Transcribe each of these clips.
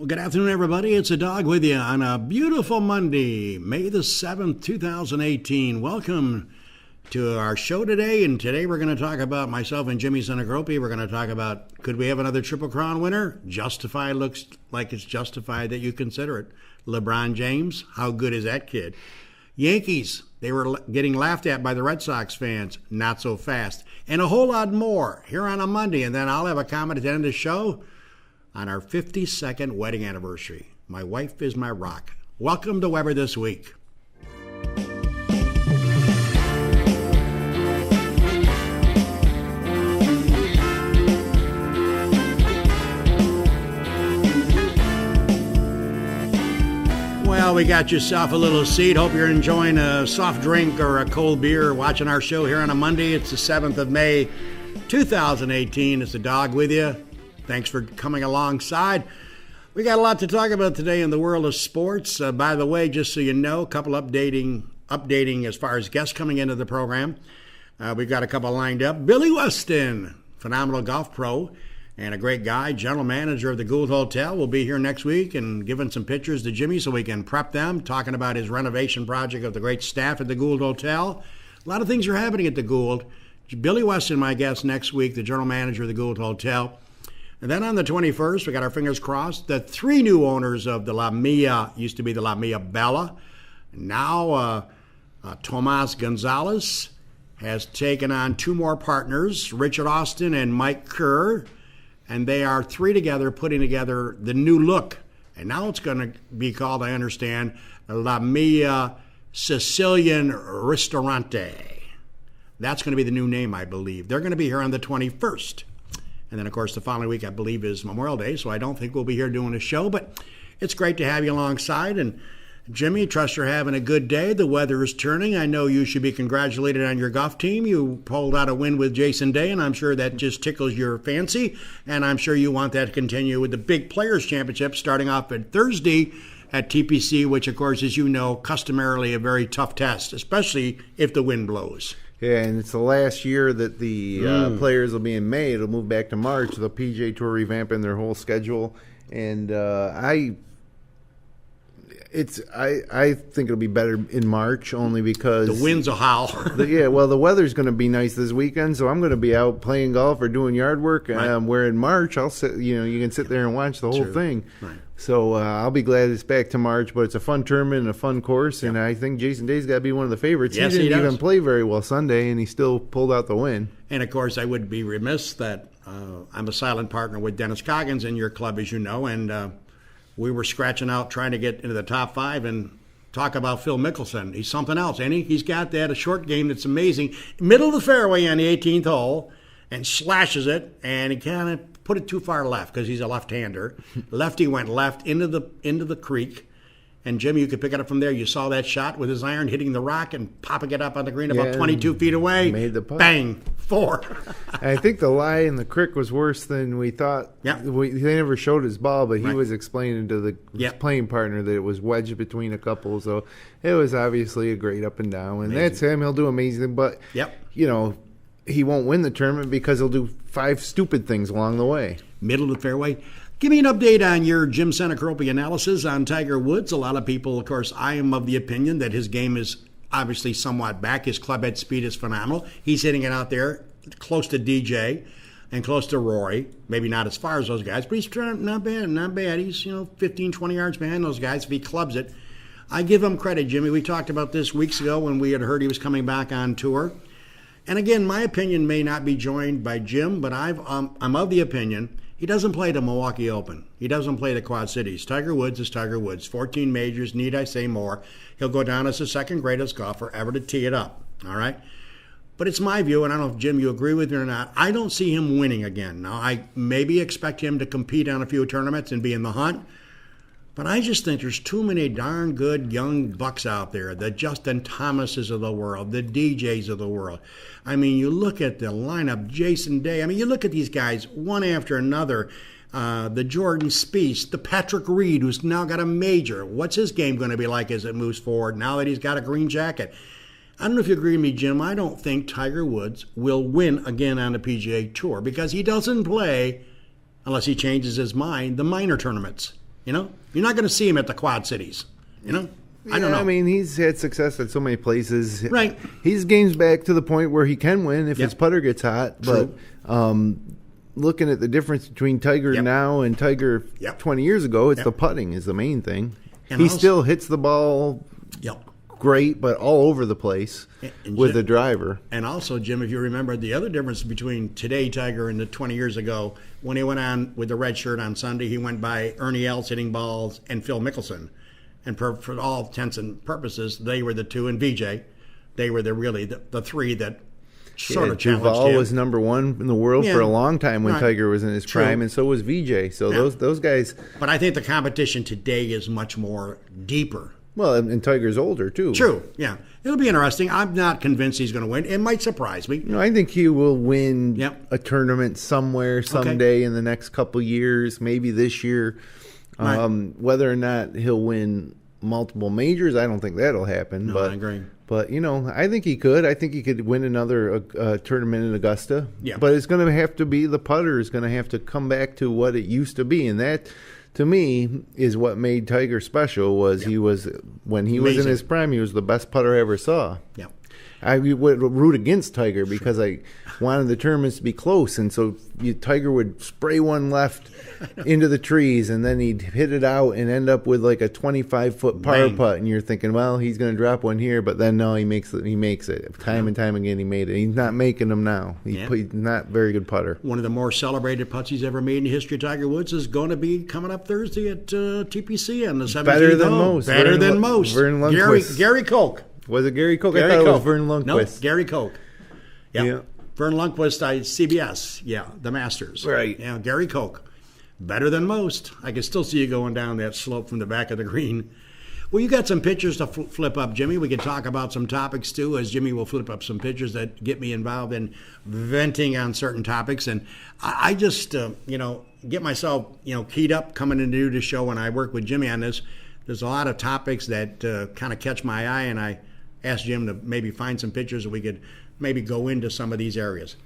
Well, good afternoon, everybody. It's a dog with you on a beautiful Monday, May the 7th, 2018. Welcome to our show today. And today we're going to talk about myself and Jimmy Senegropi. We're going to talk about, could we have another Triple Crown winner? Justified, looks like it's justified that you consider it. LeBron James, how good is that kid? Yankees, they were getting laughed at by the Red Sox fans. Not so fast. And a whole lot more here on a Monday. And then I'll have a comment at the end of the show on our 52nd wedding anniversary. My wife is my rock. Welcome to Weber This Week. Well, we got yourself a little seat. Hope you're enjoying a soft drink or a cold beer watching our show here on a Monday. It's the 7th of May, 2018. It's the dog with you. Thanks for coming alongside. We got a lot to talk about today in the world of sports. By the way, just so you know, a couple updating as far as guests coming into the program. We've got a couple lined up. Billy Weston, phenomenal golf pro and a great guy, general manager of the Gould Hotel, will be here next week and giving some pictures to Jimmy so we can prep them, talking about his renovation project of the great staff at the Gould Hotel. A lot of things are happening at the Gould. Billy Weston, my guest next week, the general manager of the Gould Hotel. And then on the 21st, we got our fingers crossed, the three new owners of the La Mia, used to be the La Mia Bella. Now Tomas Gonzalez has taken on two more partners, Richard Austin and Mike Kerr. And they are three together putting together the new look. And now it's going to be called, I understand, La Mia Sicilian Ristorante. That's going to be the new name, I believe. They're going to be here on the 21st. And then, of course, the following week, I believe, is Memorial Day, so I don't think we'll be here doing a show. But it's great to have you alongside. And, Jimmy, trust you're having a good day. The weather is turning. I know you should be congratulated on your golf team. You pulled out a win with Jason Day, and I'm sure that just tickles your fancy. And I'm sure you want that to continue with the Big Players Championship starting off at Thursday at TPC, which, of course, as you know, customarily a very tough test, especially if the wind blows. Yeah, and it's the last year that the players will be in May. It'll move back to March. The PGA Tour revamping their whole schedule, and I think it'll be better in March only because the winds will howl. The weather's going to be nice this weekend, so I'm going to be out playing golf or doing yard work. Right. Where in March, I'll sit. You can sit there and watch the whole thing. Right. So I'll be glad it's back to March, but it's a fun tournament and a fun course, and I think Jason Day's got to be one of the favorites. Yes, he didn't does. even play very well Sunday, and he still pulled out the win. And, of course, I would be remiss that I'm a silent partner with Dennis Coggins in your club, as you know, and we were scratching out trying to get into the top five and talk about Phil Mickelson. He's something else, ain't he? He's got a short game that's amazing. Middle of the fairway on the 18th hole and slashes it, and he kind of put it too far left because he's a left-hander. Lefty went left into the creek. And, Jim, you could pick it up from there. You saw that shot with his iron hitting the rock and popping it up on the green about 22 feet away. Made the putt. Bang, 4. I think the lie in the crick was worse than we thought. Yeah. They never showed his ball, but he was explaining to his playing partner that it was wedged between a couple. So it was obviously a great up and down. And that's him. He'll do amazing. But, he won't win the tournament because he'll do 5 stupid things along the way. Middle of the fairway. Give me an update on your Jim Senegropi analysis on Tiger Woods. A lot of people, of course, I am of the opinion that his game is obviously somewhat back. His club head speed is phenomenal. He's hitting it out there close to DJ and close to Rory. Maybe not as far as those guys, but he's trying, not bad. He's 15, 20 yards behind those guys if he clubs it. I give him credit, Jimmy. We talked about this weeks ago when we had heard he was coming back on tour. And again, my opinion may not be joined by Jim, but I'm of the opinion he doesn't play the Milwaukee Open. He doesn't play the Quad Cities. Tiger Woods is Tiger Woods. 14 majors, need I say more. He'll go down as the second greatest golfer ever to tee it up. All right? But it's my view, and I don't know if, Jim, you agree with me or not, I don't see him winning again. Now, I maybe expect him to compete on a few tournaments and be in the hunt, but I just think there's too many darn good young bucks out there, the Justin Thomases of the world, the DJs of the world. I mean, you look at the lineup, Jason Day. I mean, you look at these guys one after another. The Jordan Spieth, the Patrick Reed, who's now got a major. What's his game going to be like as it moves forward now that he's got a green jacket? I don't know if you agree with me, Jim. I don't think Tiger Woods will win again on the PGA Tour because he doesn't play, unless he changes his mind, the minor tournaments. You know, you're not going to see him at the Quad Cities. You know, I don't know. I mean, he's had success at so many places. Right. He's games back to the point where he can win if his putter gets hot. True. But looking at the difference between Tiger now and Tiger 20 years ago, it's the putting is the main thing. And he still hits the ball great, but all over the place with the driver. And also, Jim, if you remember, the other difference between today Tiger and the 20 years ago, when he went on with the red shirt on Sunday, he went by Ernie Els hitting balls and Phil Mickelson. And for all intents and purposes, they were the two, and VJ, they were the three that sort of challenged him. Duval was number one in the world for a long time when Tiger was in his prime, and so was VJ. So those guys. But I think the competition today is much more deeper. Well, and Tiger's older, too. True, yeah. It'll be interesting. I'm not convinced he's going to win. It might surprise me. No, I think he will win a tournament somewhere, someday in the next couple years, maybe this year. Right. Whether or not he'll win multiple majors, I don't think that'll happen. No, but, I agree. But, you know, I think he could. I think he could win another tournament in Augusta. Yeah. But it's going to have to be, the putter is going to have to come back to what it used to be. And that, to me, is what made Tiger special. Was he was, when he was in his prime, he was the best putter I ever saw. Yeah. I would root against Tiger because I wanted the tournaments to be close, and so Tiger would spray one left into the trees, and then he'd hit it out and end up with like a 25-foot par putt, and you're thinking, well, he's going to drop one here, but then no, he makes it. He makes it time and time again. He made it. He's not making them now. He's not a very good putter. One of the more celebrated putts he's ever made in the history of Tiger Woods is going to be coming up Thursday at TPC on the 17th. Better than most. Better than most. Vern Lundquist. Gary Koch. Was it Gary Koch? I thought it was Vern Lundquist. No, Gary Koch. Yeah. Vern Lundquist, CBS. Yeah, the Masters. Right. Yeah, Gary Koch. Better than most. I can still see you going down that slope from the back of the green. Well, you got some pictures to flip up, Jimmy. We can talk about some topics, too, as Jimmy will flip up some pictures that get me involved in venting on certain topics. And I just, get myself, keyed up coming into the show when I work with Jimmy on this. There's a lot of topics that kind of catch my eye, and I asked Jim to maybe find some pictures that we could maybe go into some of these areas.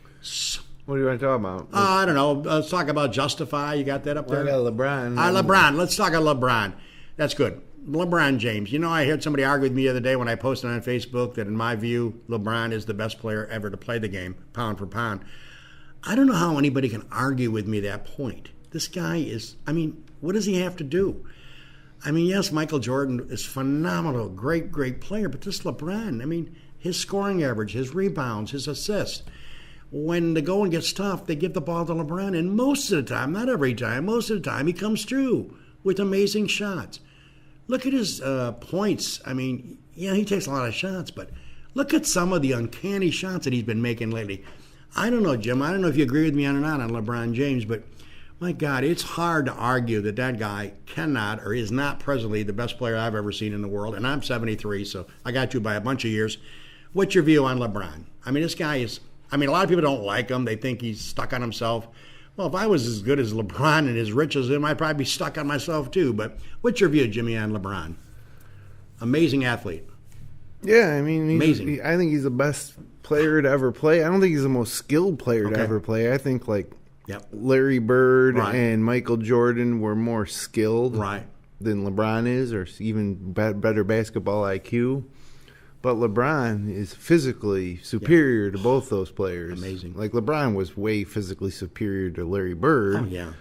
What do you want to talk about? I don't know. Let's talk about Justify. You got that up there? I got LeBron. LeBron. Let's talk about LeBron. That's good. LeBron James. You know, I heard somebody argue with me the other day when I posted on Facebook that in my view, LeBron is the best player ever to play the game, pound for pound. I don't know how anybody can argue with me that point. This guy is, what does he have to do? Yes, Michael Jordan is phenomenal, great player, but this LeBron, his scoring average, his rebounds, his assists. When the going gets tough, they give the ball to LeBron, and most of the time, not every time, most of the time, he comes through with amazing shots. Look at his points. He takes a lot of shots, but look at some of the uncanny shots that he's been making lately. I don't know, Jim. I don't know if you agree with me or not on LeBron James, but my God, it's hard to argue that guy cannot or is not presently the best player I've ever seen in the world. And I'm 73, so I got you by a bunch of years. What's your view on LeBron? This guy is, a lot of people don't like him. They think he's stuck on himself. Well, if I was as good as LeBron and as rich as him, I'd probably be stuck on myself too. But what's your view, Jimmy, on LeBron? Amazing athlete. Yeah, amazing. I think he's the best player to ever play. I don't think he's the most skilled player to ever play. I think Larry Bird and Michael Jordan were more skilled than LeBron is, or even better basketball IQ. But LeBron is physically superior to both those players. Amazing. LeBron was way physically superior to Larry Bird. Oh, yeah.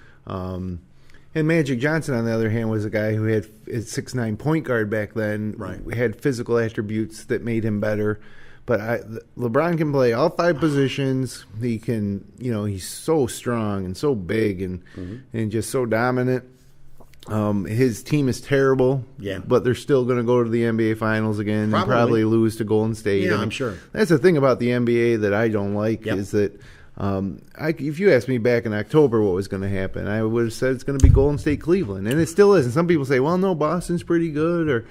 And Magic Johnson, on the other hand, was a guy who had a 6'9" point guard back then. Had physical attributes that made him better. But LeBron can play all five positions. He can, he's so strong and so big and just so dominant. His team is terrible, but they're still going to go to the NBA Finals again and probably lose to Golden State. Yeah, I'm sure. That's the thing about the NBA that I don't like is that if you asked me back in October what was going to happen, I would have said it's going to be Golden State Cleveland, and it still is. And some people say, well, no, Boston's pretty good, or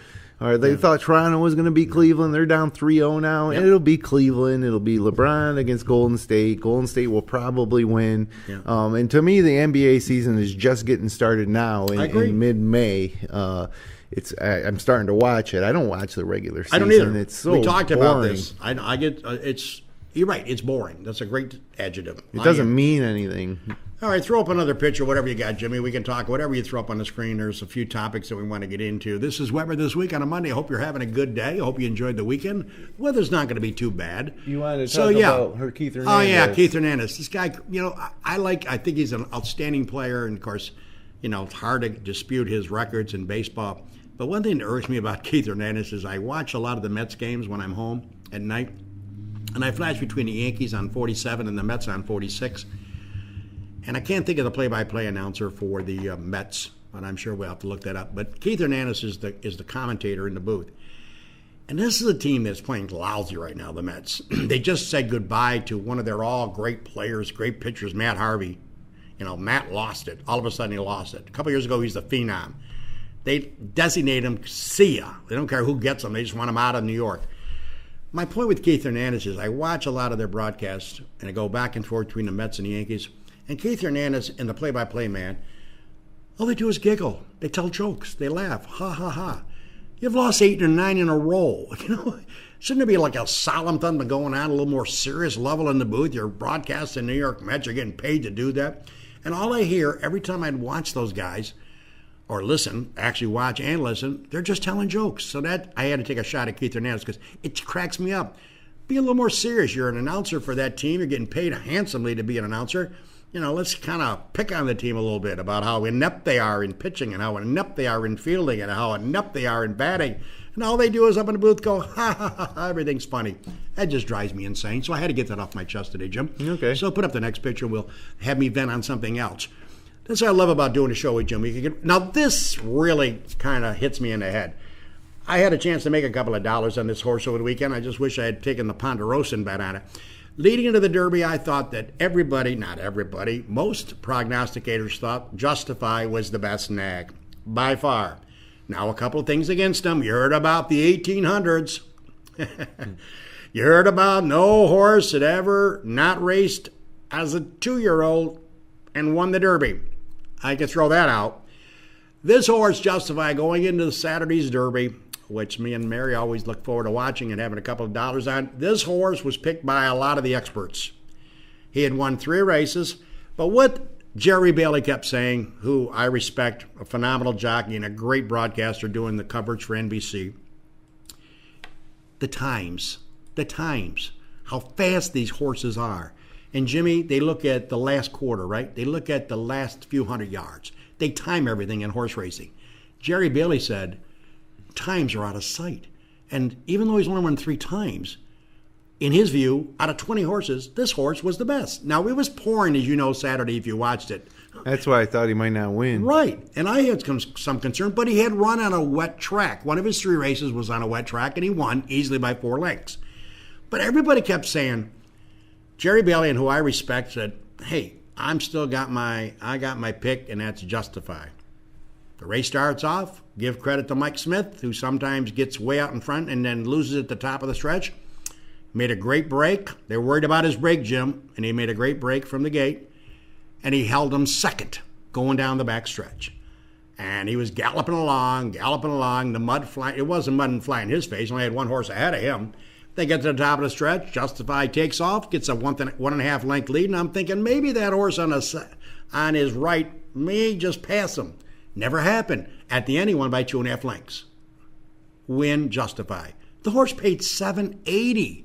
they thought Toronto was going to beat Cleveland. They're down 3-0 now, and it'll be Cleveland. It'll be LeBron against Golden State. Golden State will probably win. And to me, the NBA season is just getting started now in mid-May. I'm starting to watch it. I don't watch the regular season. I don't either. It's so we talked boring. about this. I get it's. You're right. It's boring. That's a great adjective. It doesn't mean anything. All right, throw up another picture, whatever you got, Jimmy. We can talk whatever you throw up on the screen. There's a few topics that we want to get into. This is Weber This Week on a Monday. I hope you're having a good day. I hope you enjoyed the weekend. The weather's not going to be too bad. You wanted to talk about Keith Hernandez. Oh, yeah, Keith Hernandez. This guy, I think he's an outstanding player. And, of course, it's hard to dispute his records in baseball. But one thing that irks me about Keith Hernandez is I watch a lot of the Mets games when I'm home at night. And I flash between the Yankees on 47 and the Mets on 46. And I can't think of the play-by-play announcer for the Mets, but I'm sure we'll have to look that up. But Keith Hernandez is the commentator in the booth. And this is a team that's playing lousy right now, the Mets. They just said goodbye to one of their all-great players, great pitchers, Matt Harvey. Matt lost it. All of a sudden he lost it. A couple years ago, he's the phenom. They designate him, see ya. They don't care who gets him. They just want him out of New York. My point with Keith Hernandez is I watch a lot of their broadcasts, and I go back and forth between the Mets and the Yankees. And Keith Hernandez and the play-by-play man, all they do is giggle. They tell jokes. They laugh. Ha, ha, ha. You've lost 8 or 9 in a row. Shouldn't there be like a solemn thing going on, a little more serious level in the booth? You're broadcasting New York Mets. You're getting paid to do that. And all I hear every time I'd watch those guys, or listen, actually watch and listen, they're just telling jokes. So that I had to take a shot at Keith Hernandez because it cracks me up. Be a little more serious. You're an announcer for that team. You're getting paid handsomely to be an announcer. Let's kind of pick on the team a little bit about how inept they are in pitching and how inept they are in fielding and how inept they are in batting. And all they do is up in the booth go, ha, ha, ha, ha, everything's funny. That just drives me insane. So I had to get that off my chest today, Jim. Okay. So put up the next picture and we'll have me vent on something else. That's what I love about doing a show with Jim. Now, this really kind of hits me in the head. I had a chance to make a couple of dollars on this horse over the weekend. I just wish I had taken the Ponderosa bet on it. Leading into the Derby, I thought that not everybody, most prognosticators thought Justify was the best nag, by far. Now, a couple of things against him. You heard about the 1800s. You heard about no horse had ever not raced as a 2-year-old and won the Derby. I can throw that out. This horse, Justify, going into the Saturday's Derby, which me and Mary always look forward to watching and having a couple of dollars on. This horse was picked by a lot of the experts. He had won 3 races, but what Jerry Bailey kept saying, who I respect, a phenomenal jockey and a great broadcaster doing the coverage for NBC, the times, how fast these horses are. And Jimmy, they look at the last quarter, right? They look at the last few hundred yards. They time everything in horse racing. Jerry Bailey said, times are out of sight. And even though he's only won 3 times, in his view, out of 20 horses, this horse was the best. Now, it was pouring, as you know, Saturday if you watched it. That's why I thought he might not win. Right. And I had some concern, but he had run on a wet track. One of his 3 races was on a wet track, and he won easily by 4 lengths. But everybody kept saying, Jerry Bailey, and who I respect, said, hey, I got my pick, and that's Justify. The race starts off. Give credit to Mike Smith, who sometimes gets way out in front and then loses at the top of the stretch. Made a great break. They were worried about his break, Jim, and he made a great break from the gate. And he held him second going down the back stretch. And he was galloping along, the mud flying. It wasn't mud and flying in his face. He only had 1 horse ahead of him. They get to the top of the stretch. Justify takes off, gets a 1.5 length lead. And I'm thinking maybe that horse on his right may just pass him. Never happened. At the end, he won by 2.5 lengths. Win, Justify. The horse paid $780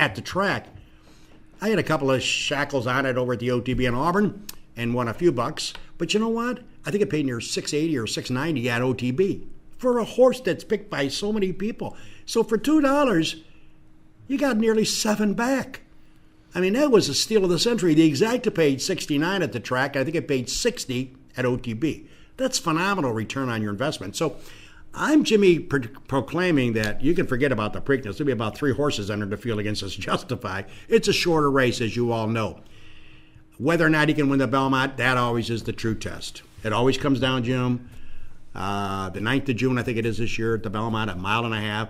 at the track. I had a couple of shackles on it over at the OTB in Auburn and won a few bucks. But you know what? I think it paid near $680 or $690 at OTB for a horse that's picked by so many people. So for $2, you got nearly 7 back. I mean, that was a steal of the century. The Exacta paid $69 at the track. I think it paid $60 at OTB. That's phenomenal return on your investment. So I'm, Jimmy, proclaiming that you can forget about the Preakness. There'll be about 3 horses entered the field against us Justify. It's a shorter race, as you all know. Whether or not he can win the Belmont, that always is the true test. It always comes down, Jim. The 9th of June, I think it is this year, at the Belmont, 1.5 miles.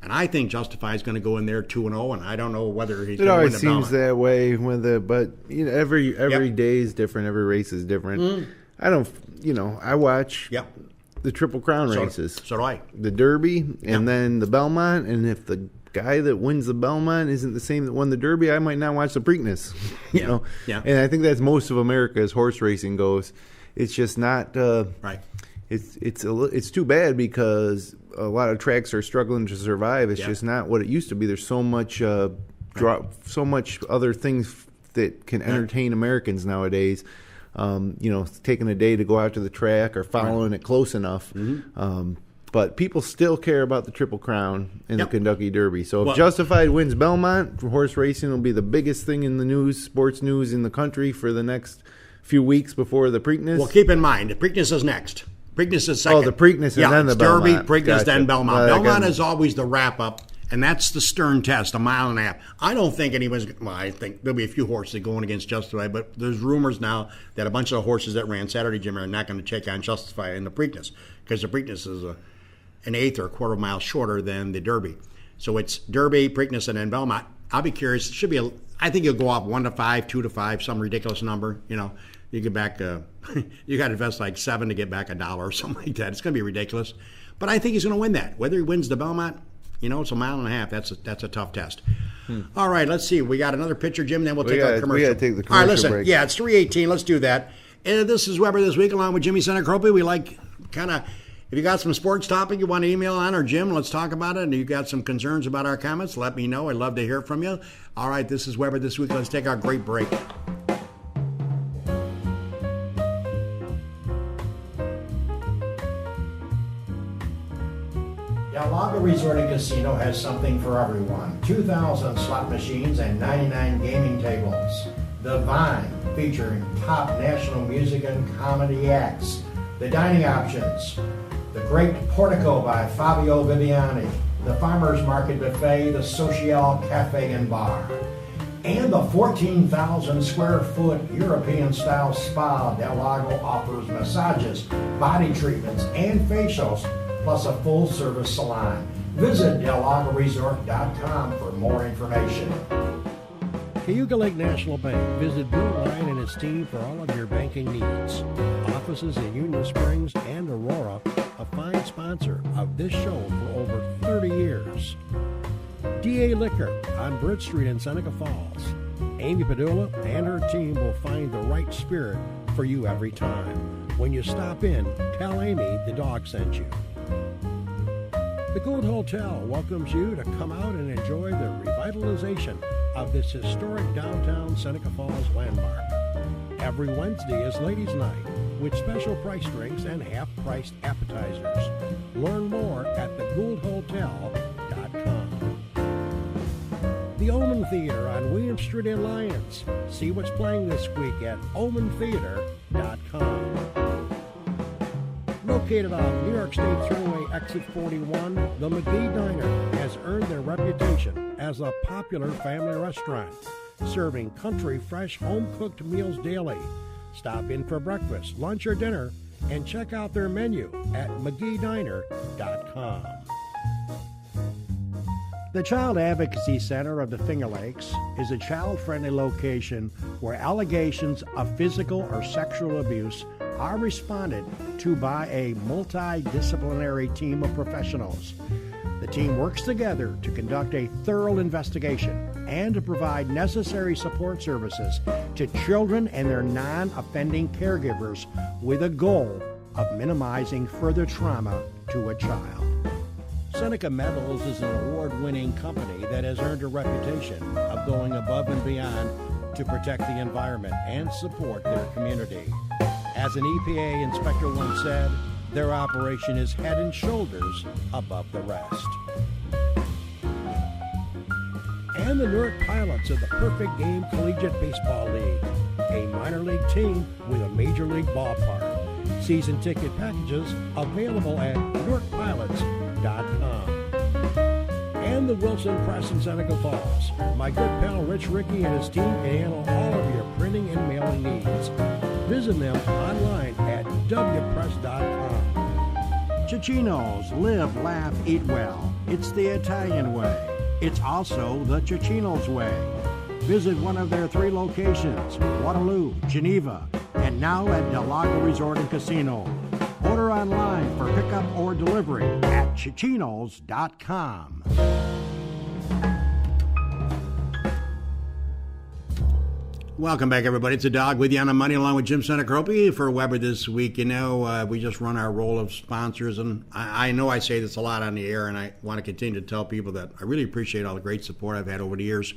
And I think Justify is going to go in there 2-0, and I don't know whether he's going to win the Belmont. It always seems that way with it, but every day is different, every race is different. I don't, I watch the Triple Crown races. So do I. The Derby, and then the Belmont, and if the guy that wins the Belmont isn't the same that won the Derby, I might not watch the Preakness. You know? Yeah. And I think that's most of America as horse racing goes. It's just not right. It's too bad because a lot of tracks are struggling to survive. It's just not what it used to be. There's so much so much other things that can entertain Americans nowadays. Taking a day to go out to the track or following it close enough. Mm-hmm. But people still care about the Triple Crown and the Kentucky Derby. So if Justified wins Belmont, horse racing will be the biggest thing in the news, sports news in the country for the next few weeks before the Preakness. Well, keep in mind, the Preakness is next. Preakness is second. Oh, the Preakness and then the Derby, Belmont. Preakness, then Belmont. Well, Belmont is always the wrap-up, and that's the Stern test, a mile and a half. I don't think I think there'll be a few horses going against Justified, but there's rumors now that a bunch of the horses that ran Saturday, Jim, are not going to check on Justified in the Preakness because the Preakness is an eighth or a quarter mile shorter than the Derby. So it's Derby, Preakness, and then Belmont. I'll be curious. It should be I think it'll go up 1 to 5, 2 to 5, some ridiculous number. You get back, you got to invest like $7 to get back $1 or something like that. It's going to be ridiculous. But I think he's going to win that. Whether he wins the Belmont, it's a mile and a half. That's a tough test. All right, let's see. We got another picture, Jim, then we'll take our commercial. We got to take the commercial All right, listen. break. Yeah, it's 3:18. Let's do that. This is Weber This Week along with Jimmy Senecropi. We like kind of... If you got some sports topic you want to email on, or Jim, let's talk about it. And you got some concerns about our comments, let me know. I'd love to hear from you. All right, this is Weber This Week. Let's take our great break. Del Lago Resort and Casino has something for everyone. 2,000 slot machines and 99 gaming tables. The Vine, featuring top national music and comedy acts. The dining options. The Great Portico by Fabio Viviani, the Farmers Market Buffet, the Social Cafe and Bar, and the 14,000 square foot European-style spa. Del Lago offers massages, body treatments, and facials, plus a full-service salon. Visit DelLagoResort.com for more information. Cayuga Lake National Bank. Visit Bill Ryan and his team for all of your banking needs. Offices in Union Springs and Aurora, a fine sponsor of this show for over 30 years. DA Liquor on Britt Street in Seneca Falls. Amy Padula and her team will find the right spirit for you every time. When you stop in, tell Amy the dog sent you. The Gold Hotel welcomes you to come out and enjoy the revitalization of this historic downtown Seneca Falls landmark. Every Wednesday is Ladies' Night with special price drinks and half-priced appetizers. Learn more at thegouldhotel.com. The Omen Theater on William Street in Lyons. See what's playing this week at omentheater.com. Located off New York State Thruway Exit 41, the McGee Diner has earned their reputation as a popular family restaurant, serving country, fresh, home-cooked meals daily. Stop in for breakfast, lunch, or dinner, and check out their menu at McGeeDiner.com. The Child Advocacy Center of the Finger Lakes is a child-friendly location where allegations of physical or sexual abuse are responded to by a multidisciplinary team of professionals. The team works together to conduct a thorough investigation and to provide necessary support services to children and their non-offending caregivers with a goal of minimizing further trauma to a child. Seneca Metals is an award-winning company that has earned a reputation of going above and beyond to protect the environment and support their community. As an EPA inspector once said, their operation is head and shoulders above the rest. And the Newark Pilots of the Perfect Game Collegiate Baseball League, a minor league team with a major league ballpark. Season ticket packages available at NewarkPilots.com. And the Wilson Press in Seneca Falls. My good pal Rich Rickey and his team can handle all of your printing and mailing needs. Visit them online at wpress.com. Cicino's, live, laugh, eat well. It's the Italian way. It's also the Cicino's way. Visit one of their 3 locations, Waterloo, Geneva, and now at Del Lago Resort and Casino. Order online for pickup or delivery at Cicinos.com. Welcome back, everybody. It's a Dog with you on the money, along with Jim Senecropi for Weber this week. You know, we just run our roll of sponsors, and I know I say this a lot on the air, and I want to continue to tell people that I really appreciate all the great support I've had over the years.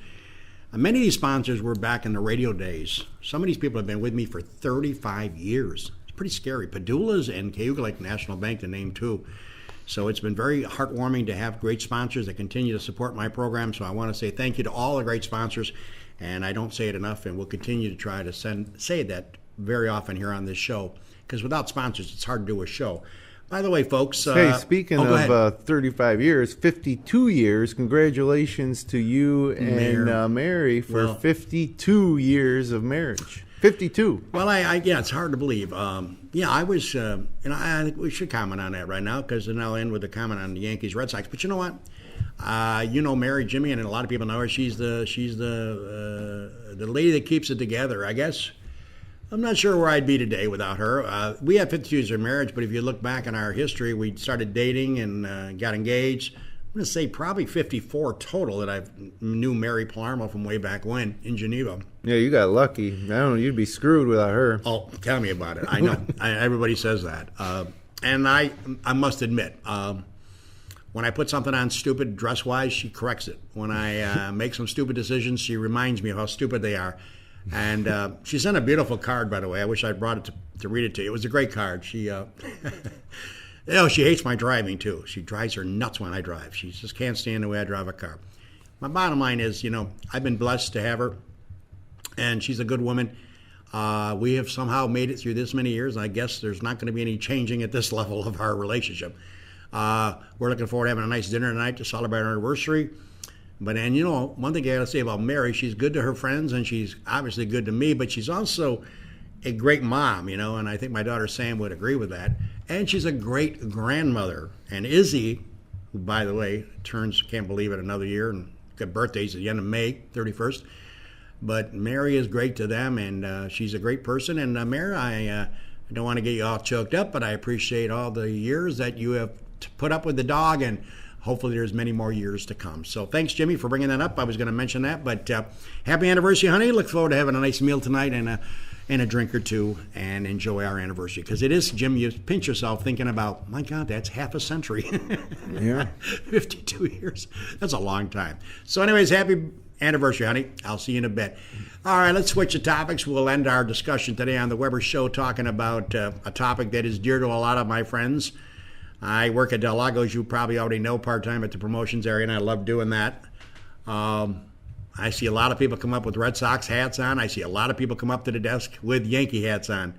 Many of these sponsors were back in the radio days. Some of these people have been with me for 35 years. It's pretty scary. Padula's and Cayuga Lake National Bank to name two. So it's been very heartwarming to have great sponsors that continue to support my program. So I want to say thank you to all the great sponsors. And I don't say it enough, and we'll continue to try to say that very often here on this show. Because without sponsors, it's hard to do a show. By the way, folks. Hey, speaking of 35 years, 52 years, congratulations to you and Mary for 52 years of marriage. 52. Well, yeah, it's hard to believe. I was, I think we should comment on that right now, because then I'll end with a comment on the Yankees Red Sox. But you know what? Mary, Jimmy, and a lot of people know her. She's the lady that keeps it together, I guess. I'm not sure where I'd be today without her. We had 52 years of marriage, but if you look back in our history, we started dating and got engaged. I'm going to say probably 54 total that I knew Mary Palermo from way back when in Geneva. Yeah, you got lucky. I don't know, you'd be screwed without her. Oh, tell me about it. I know. Everybody says that. And I must admit, when I put something on stupid dress-wise, she corrects it. When I make some stupid decisions, she reminds me of how stupid they are. And she sent a beautiful card, by the way. I wish I'd brought it to read it to you. It was a great card. She, she hates my driving, too. She drives her nuts when I drive. She just can't stand the way I drive a car. My bottom line is, I've been blessed to have her, and she's a good woman. We have somehow made it through this many years. I guess there's not going to be any changing at this level of our relationship. We're looking forward to having a nice dinner tonight to celebrate our anniversary. But, one thing I got to say about Mary, she's good to her friends, and she's obviously good to me, but she's also a great mom, and I think my daughter Sam would agree with that. And she's a great grandmother. And Izzy, who, by the way, can't believe it, another year, and got birthdays at the end of May, 31st. But Mary is great to them, and she's a great person. And Mary, I don't want to get you all choked up, but I appreciate all the years that you have put up with the dog, and hopefully there's many more years to come. So thanks, Jimmy, for bringing that up. I was going to mention that, but happy anniversary, honey. Look forward to having a nice meal tonight and a drink or two and enjoy our anniversary. Because it is, Jim, you pinch yourself thinking about, my God, that's half a century. Yeah. 52 years. That's a long time. So anyways, happy anniversary, honey. I'll see you in a bit. All right, let's switch the topics. We'll end our discussion today on the Weber Show talking about a topic that is dear to a lot of my friends. I work at Del Lago, as you probably already know, part-time at the promotions area, and I love doing that. I see a lot of people come up with Red Sox hats on. I see a lot of people come up to the desk with Yankee hats on.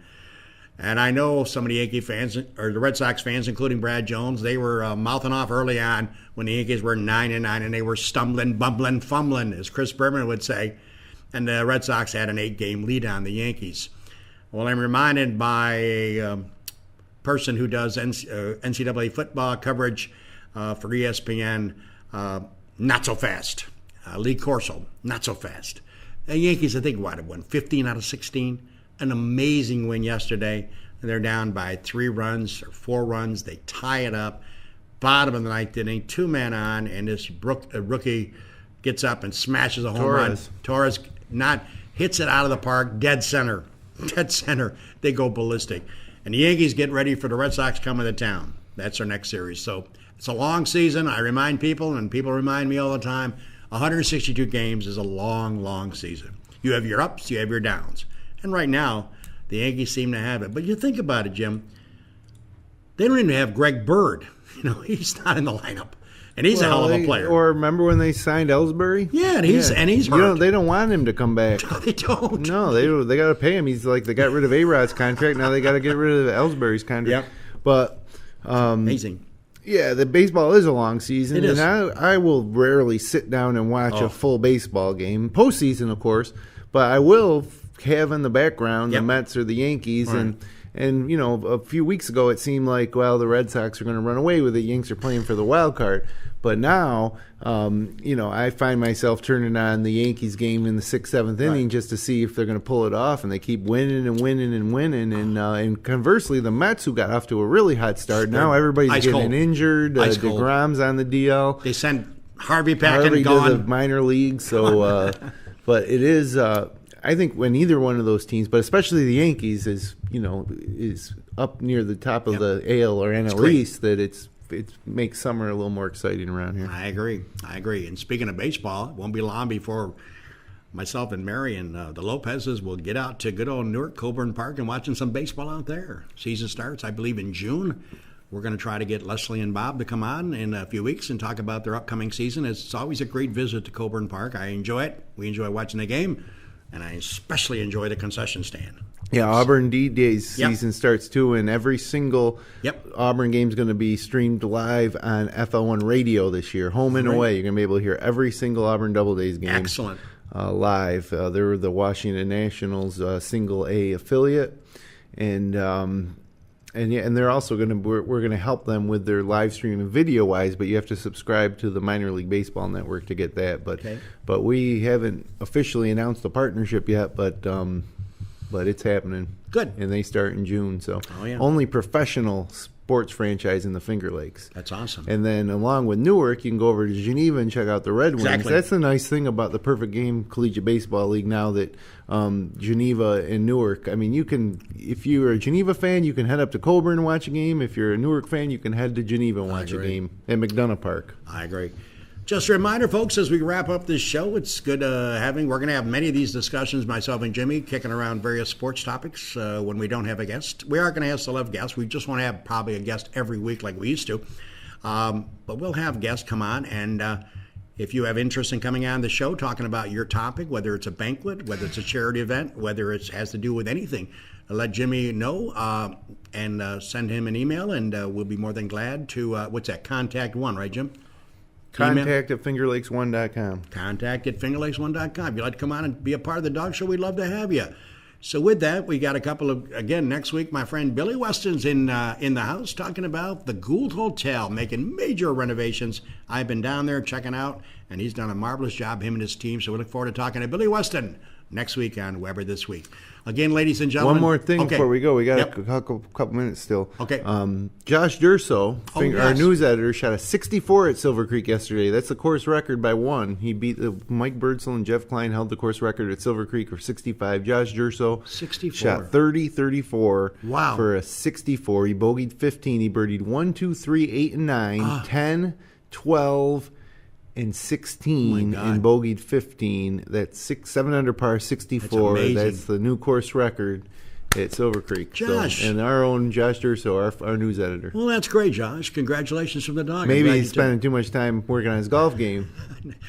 And I know some of the Yankee fans, or the Red Sox fans, including Brad Jones, they were mouthing off early on when the Yankees were 9-9, and they were stumbling, bumbling, fumbling, as Chris Berman would say. And the Red Sox had an 8-game lead on the Yankees. Well, I'm reminded by a person who does NCAA football coverage for ESPN, not so fast. Lee Corso, not so fast. The Yankees, I think, have won 15 out of 16. An amazing win yesterday. They're down by 3 runs or 4 runs. They tie it up. Bottom of the ninth inning, 2 men on, and this rookie gets up and smashes a home run. Torres hits it out of the park, dead center. Dead center. They go ballistic. And the Yankees get ready for the Red Sox coming to town. That's our next series. So it's a long season. I remind people, and people remind me all the time, 162 games is a long, long season. You have your ups, you have your downs. And right now, the Yankees seem to have it. But you think about it, Jim. They don't even have Greg Bird. He's not in the lineup. And he's a hell of a player. Or remember when they signed Ellsbury? Yeah, and he's hurt. They don't want him to come back. No, they don't. No, they got to pay him. He's like, they got rid of A-Rod's contract. Now they got to get rid of Ellsbury's contract. Yep. But amazing. Yeah, the baseball is a long season. It is. And I will rarely sit down and watch a full baseball game. Postseason, of course. But I will have in the background the Mets or the Yankees. Right. And a few weeks ago it seemed like, the Red Sox are going to run away with it. Yanks are playing for the wild card. But now, I find myself turning on the Yankees game in the 6th, 7th inning just to see if they're going to pull it off. And they keep winning and winning and winning. And conversely, the Mets, who got off to a really hot start, now everybody's getting injured. DeGrom's on the DL. They sent Harvey back and gone to the minor leagues. So, but it is. I think when either one of those teams, but especially the Yankees, is up near the top of the AL or NL East, that it makes summer a little more exciting around here. I agree. And speaking of baseball, it won't be long before myself and Mary and the Lopez's will get out to good old Newark, Coburn Park, and watching some baseball out there. Season starts, I believe, in June. We're going to try to get Leslie and Bob to come on in a few weeks and talk about their upcoming season. It's always a great visit to Coburn Park. I enjoy it. We enjoy watching the game. And I especially enjoy the concession stand. Yeah, Auburn D-Days season starts too, and every single Auburn game is going to be streamed live on FL1 radio this year, home and away. You're going to be able to hear every single Auburn Double Days game. Excellent. Live. They're the Washington Nationals single A affiliate, and they're also going to we're going to help them with their live streaming video wise, but you have to subscribe to the Minor League Baseball Network to get that. But we haven't officially announced the partnership yet, but it's happening. Good. And they start in June, so only professional sports franchise in the Finger Lakes. That's awesome. And then along with Newark, you can go over to Geneva and check out the Red Wings. Exactly. That's the nice thing about the Perfect Game Collegiate Baseball League now, that Geneva and Newark, I mean, you can, if you're a Geneva fan, you can head up to Coburn and watch a game. If you're a Newark fan, you can head to Geneva and watch a game at McDonough Park. I agree. Just a reminder, folks, as we wrap up this show, it's good we're going to have many of these discussions, myself and Jimmy, kicking around various sports topics when we don't have a guest. We are going to still have guests. We just want to have probably a guest every week like we used to. But we'll have guests come on, and if you have interest in coming on the show, talking about your topic, whether it's a banquet, whether it's a charity event, whether it has to do with anything, let Jimmy know and send him an email, and we'll be more than glad to, contact one, right, Jim? Contact at fingerlakes1.com. Contact at fingerlakes1.com. If you'd like to come on and be a part of the dog show, we'd love to have you. So with that, we got a couple of, again, next week, my friend Billy Weston's in the house talking about the Gould Hotel, making major renovations. I've been down there checking out, and he's done a marvelous job, him and his team. So we look forward to talking to Billy Weston next week on Weber This Week. Again, ladies and gentlemen. One more thing before we go. We got a couple minutes still. Okay. Josh Durso, our news editor, shot a 64 at Silver Creek yesterday. That's the course record by one. He beat Mike Birdsell and Jeff Klein held the course record at Silver Creek for 65. Josh Durso 64. Shot 30-34 wow. for a 64. He bogeyed 15. He birdied 1, 2, 3, 8, and 9, 10, 12, and 16, and bogeyed 15. That's 7 under par, 64. That's the new course record at Silver Creek. Josh. And our own Josh Durso, our news editor. Well, that's great, Josh. Congratulations from the dog. Maybe he's spending too much time working on his golf game.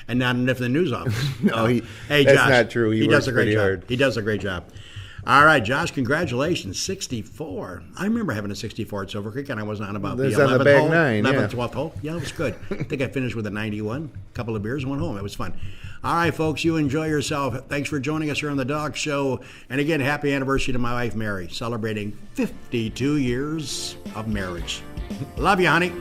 And not enough in the news office. No, hey, that's Josh, not true. He does a great job. Hard. He does a great job. All right, Josh, congratulations. 64. I remember having a 64 at Silver Creek, and I was on about the 11th hole. 11th, 12th hole. Yeah, it was good. I think I finished with a 91, a couple of beers, and went home. It was fun. All right, folks, you enjoy yourself. Thanks for joining us here on The Dog Show. And again, happy anniversary to my wife, Mary, celebrating 52 years of marriage. Love you, honey.